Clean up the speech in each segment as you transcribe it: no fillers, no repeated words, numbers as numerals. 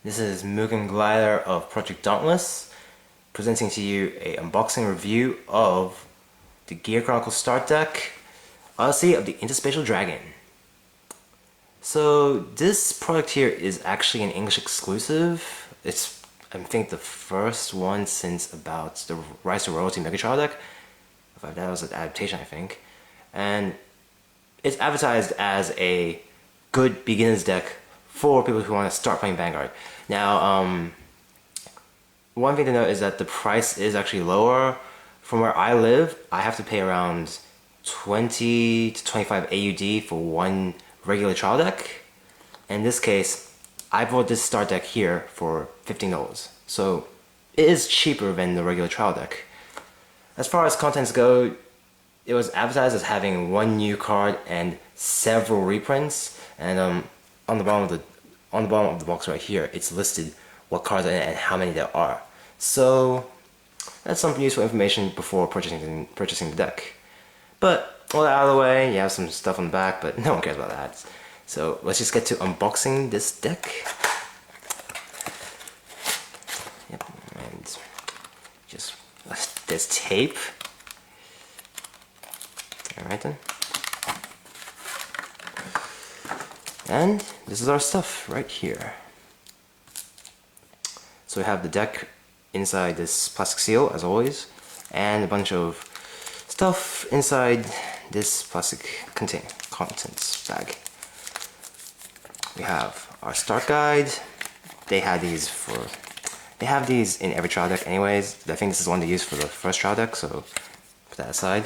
This is MugenGlider of Project Dauntless, presenting to you a unboxing review of the Gear Chronicle Start Deck, Odyssey of the Interspatial Dragon. So this product here is actually an English exclusive. It's, I think, the first one since about the Rise to Royalty Mega Trial Deck. That was an adaptation, I think. And it's advertised as a good beginner's deck for people who want to start playing Vanguard. Now, one thing to note is that the price is actually lower. From where I live, I have to pay around 20 to 25 AUD for one regular trial deck. In this case, I bought this start deck here for $15. So it is cheaper than the regular trial deck. As far as contents go, it was advertised as having one new card and several reprints. And on the bottom of the box right here, it's listed what cards are in it and how many there are. So that's some useful information before purchasing the deck. But all that out of the way, you have some stuff on the back, but no one cares about that. So let's just get to unboxing this deck. Yep, and just there's tape. Alright then. And this is our stuff right here. So we have the deck inside this plastic seal, as always, and a bunch of stuff inside this plastic contents bag. We have our start guide. They have these in every trial deck anyways. I think this is one they use for the first trial deck, so put that aside.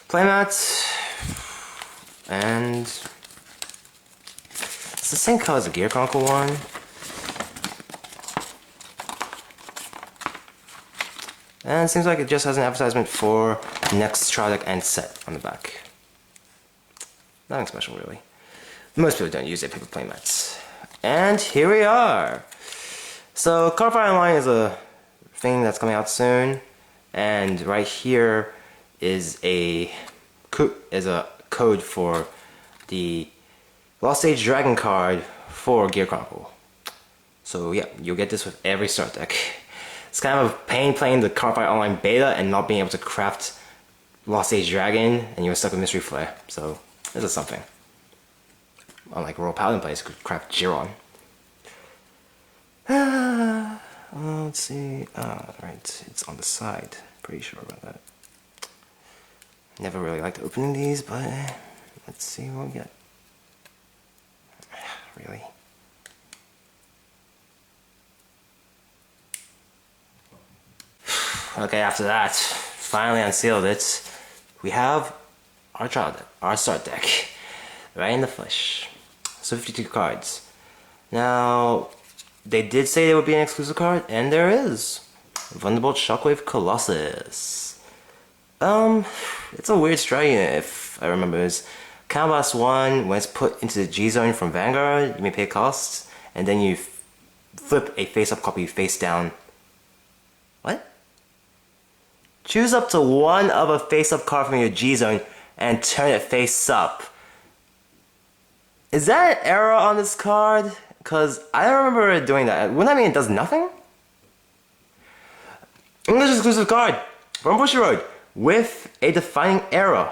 Playmats. And it's the same color as the Gear Chronicle one. And it seems like it just has an advertisement for next trial deck and set on the back. Nothing special really. Most people don't use their paper playmats. And here we are! So Cardfight Online is a thing that's coming out soon. And right here is a code for the Lost Age Dragon card for Gear Chronicle. So yeah, you'll get this with every start deck. It's kind of a pain playing the Cardfight Online beta and not being able to craft Lost Age Dragon, and you're stuck with Mystery Flare. So this is something. Unlike Royal Paladin players who could craft Giron. Let's see. Right, it's on the side. Pretty sure about that. Never really liked opening these, but let's see what we get. Really? Okay, after that, finally unsealed it. We have our trial deck, our start deck, right in the flesh. So 52 cards. Now, they did say there would be an exclusive card, and there is. Thunderbolt Shockwave Colossus. It's a weird strat unit, if I remember. It's Counterblast 1, when it's put into the G zone from Vanguard, you may pay a cost, and then you flip a face-up copy face down. What? Choose up to one of a face-up card from your G zone and turn it face up. Is that an error on this card? Because I don't remember it doing that. Wouldn't that mean it does nothing? English exclusive card from Bushiroad with a defining error.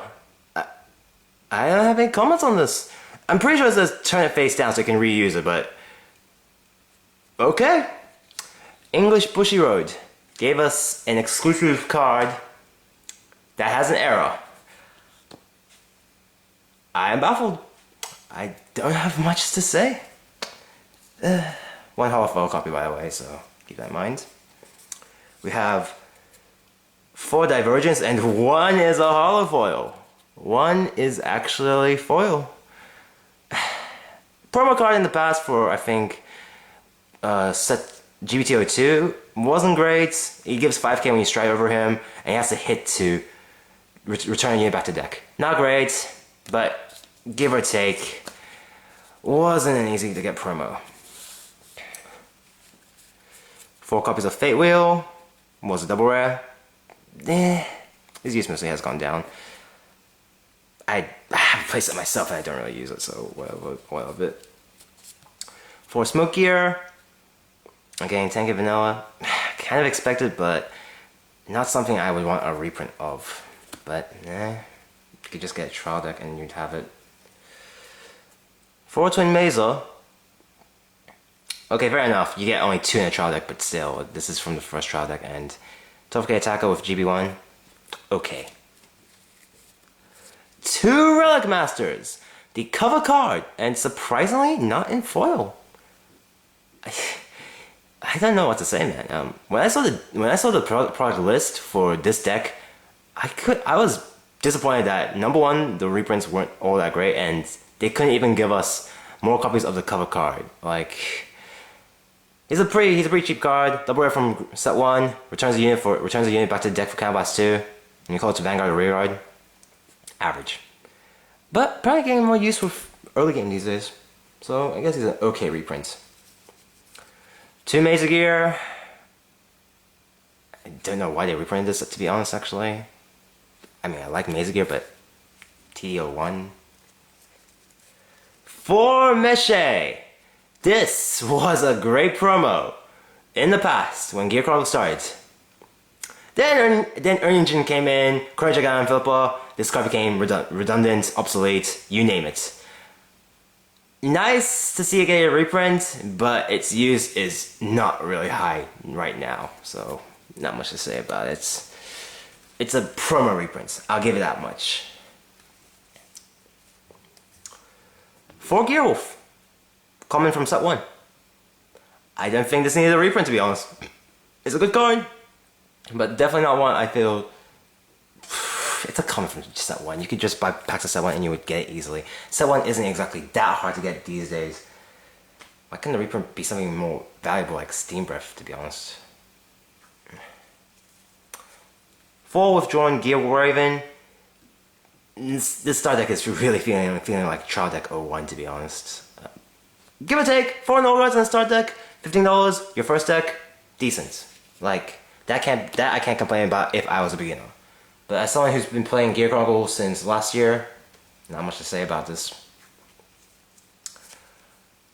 I don't have any comments on this. I'm pretty sure it says turn it face down so you can reuse it, but okay. English Bushiroad gave us an exclusive card that has an error. I am baffled. I don't have much to say. One holofoil copy, by the way, so keep that in mind. We have 4 Divergence and 1 is a holofoil. 1 is actually foil. Promo card in the past for, I think, set GBT02 wasn't great. He gives 5k when you strike over him, and he has to hit to return a unit back to deck. Not great, but give or take, wasn't an easy to get promo. 4 copies of Fate Wheel, was a double rare. His use mostly has gone down. I have placed it myself and I don't really use it, so whatever of it. For Smoke Gear, again, Tank and Vanilla, kind of expected, but not something I would want a reprint of. But, you could just get a trial deck and you'd have it. For Twin Mesa, okay, fair enough, you get only 2 in a trial deck, but still, this is from the first trial deck, and 12k attacker with GB1, okay. 2 Relic Masters, the cover card, and surprisingly, not in foil. I don't know what to say, man. When I saw the product list for this deck, I was disappointed that number one, the reprints weren't all that great, and they couldn't even give us more copies of the cover card. Like, he's a pretty cheap card. Double rare from set 1, returns a unit back to the deck for Counter Blast 2, and you call it to Vanguard or Rearguard. Average. But probably getting more use with early game these days. So I guess he's an okay reprint. 2 Mesa Gear. I don't know why they reprinted this, to be honest, actually. I mean, I like Mesa Gear, but TD01. 4 Meche. This was a great promo in the past when Gear Chronicle started. Then Engine came in, Courage Dragon Philippa. This card became redundant, obsolete, you name it. Nice to see it get a reprint, but its use is not really high right now, so not much to say about it. It's a promo reprint, I'll give it that much. 4 Gearwolf, common from set 1. I don't think this needed a reprint, to be honest. It's a good card, but definitely not one I feel. It's a common from set 1. You could just buy packs of set 1 and you would get it easily. Set 1 isn't exactly that hard to get these days. Why couldn't the reprint be something more valuable like Steam Breath, to be honest? 4 Withdrawn Gear Raven. This Star deck is really feeling like Trial Deck 01, to be honest. Give or take, 4 no-guards on the Star deck, $15, your first deck, decent. Like, that I can't complain about if I was a beginner. But as someone who's been playing Gear Chronicle since last year, not much to say about this.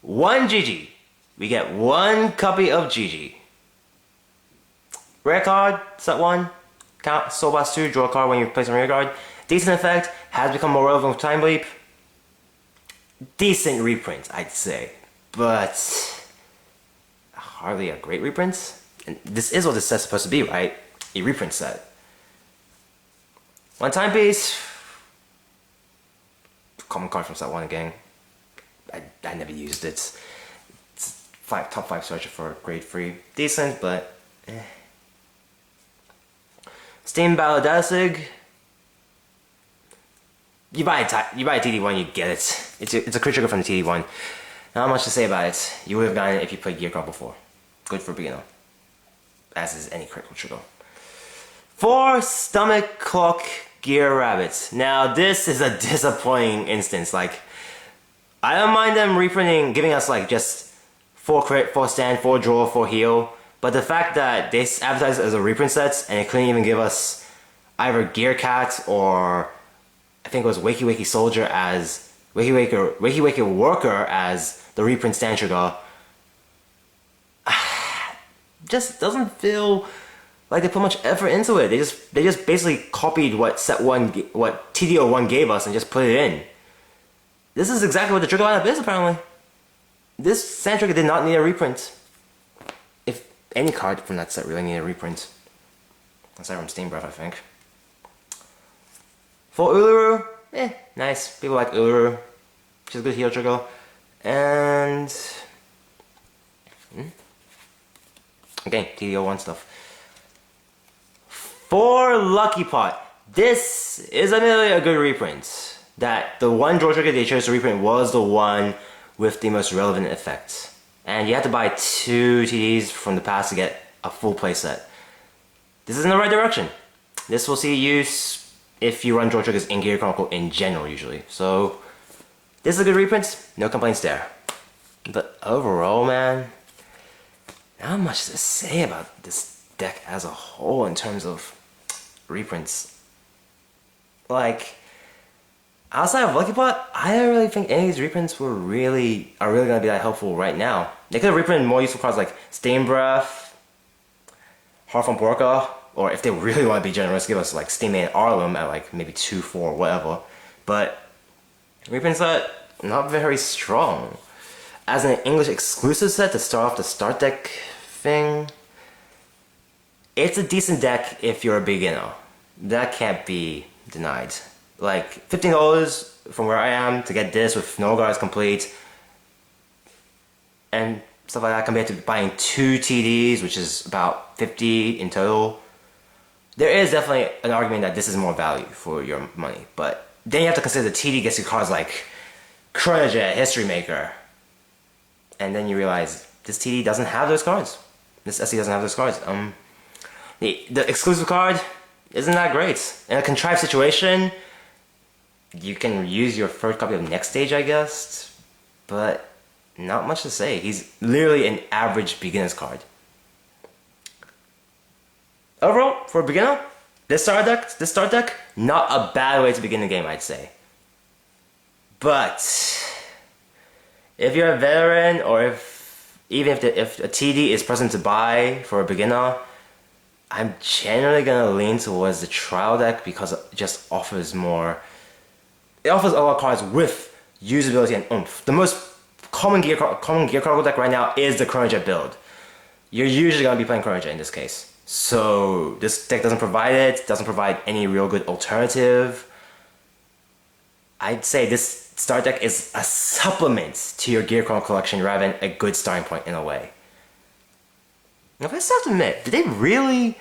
1 GG. We get 1 copy of GG. Rare card, set 1. Count Soul Blast 2, draw a card when you place on rear guard. Decent effect, has become more relevant with Time Leap. Decent reprint, I'd say. But hardly a great reprint. And this is what this set's supposed to be, right? A reprint set. 1 timepiece. Common card from set 1 again. I never used it. It's top 5 searcher for grade 3. Decent, but Steam Battle Dasig. You buy a TD1, you get it. It's a crit trigger from the TD1. Not much to say about it. You would have gotten it if you played Gear Chronicle before. Good for beginner. As is any critical trigger. 4 Stomach Clock Gear Rabbits. Now this is a disappointing instance. Like, I don't mind them reprinting, giving us like just 4 crit, 4 stand, 4 draw, 4 heal. But the fact that they advertised it as a reprint set and it couldn't even give us either Gear Cat or I think it was Wakey Wakey Soldier as Wakey Wakey Worker as the reprint stand trigger, just doesn't feel like they put much effort into it. They just basically copied what what TD01 gave us and just put it in. This is exactly what the trigger lineup is apparently. This stand trigger did not need a reprint. If any card from that set really needed a reprint. Aside from Steam Breath, I think. For Uluru, nice. People like Uluru. She's a good heal trigger. And again, TD01 stuff. For Lucky Pot, this is admittedly a good reprint. That the one draw trigger they chose to reprint was the one with the most relevant effect. And you had to buy 2 TDs from the past to get a full playset. This is in the right direction. This will see use if you run draw triggers in Gear Chronicle in general usually. So this is a good reprint, no complaints there. But overall, man, not much to say about this deck as a whole in terms of reprints. Like, outside of Lucky Pot, I don't really think any of these reprints are really gonna be that helpful right now. They could have reprinted more useful cards like Steam Breath, Heart from Porka, or if they really want to be generous, give us like Steam and Arlem at like maybe 2-4, whatever. But reprint set, not very strong. As an English exclusive set to start off the start deck thing, it's a decent deck if you're a beginner. That can't be denied. Like $15 from where I am to get this with no guards complete and stuff like that compared to buying 2 TDs, which is about 50 in total. There is definitely an argument that this is more value for your money, but then you have to consider the TD gets you cards like Chronojet, History Maker, and then you realize this TD doesn't have those cards. This SD doesn't have those cards. The exclusive card isn't that great. In a contrived situation, you can use your first copy of Next Stage, I guess, but not much to say. He's literally an average beginner's card. Overall, for a beginner, this start deck, not a bad way to begin the game, I'd say. But if you're a veteran, or if a TD is present to buy for a beginner, I'm generally gonna lean towards the trial deck because it just offers more. It offers a lot of cards with usability and oomph. The most common Gear Chronicle deck right now is the Chronojet build. You're usually gonna be playing Chronojet in this case. So this deck doesn't provide it, doesn't provide any real good alternative. I'd say this start deck is a supplement to your Gear Chronicle collection rather than a good starting point in a way. Now, I just have to admit, did they really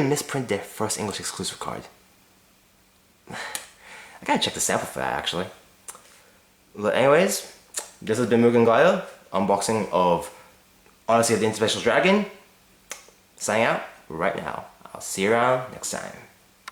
misprint their first English exclusive card? I gotta check the sample for that, actually. But anyways, this has been MugenGlider, unboxing of Odyssey of the Interspatial Dragon. Signing out right now. I'll see you around next time.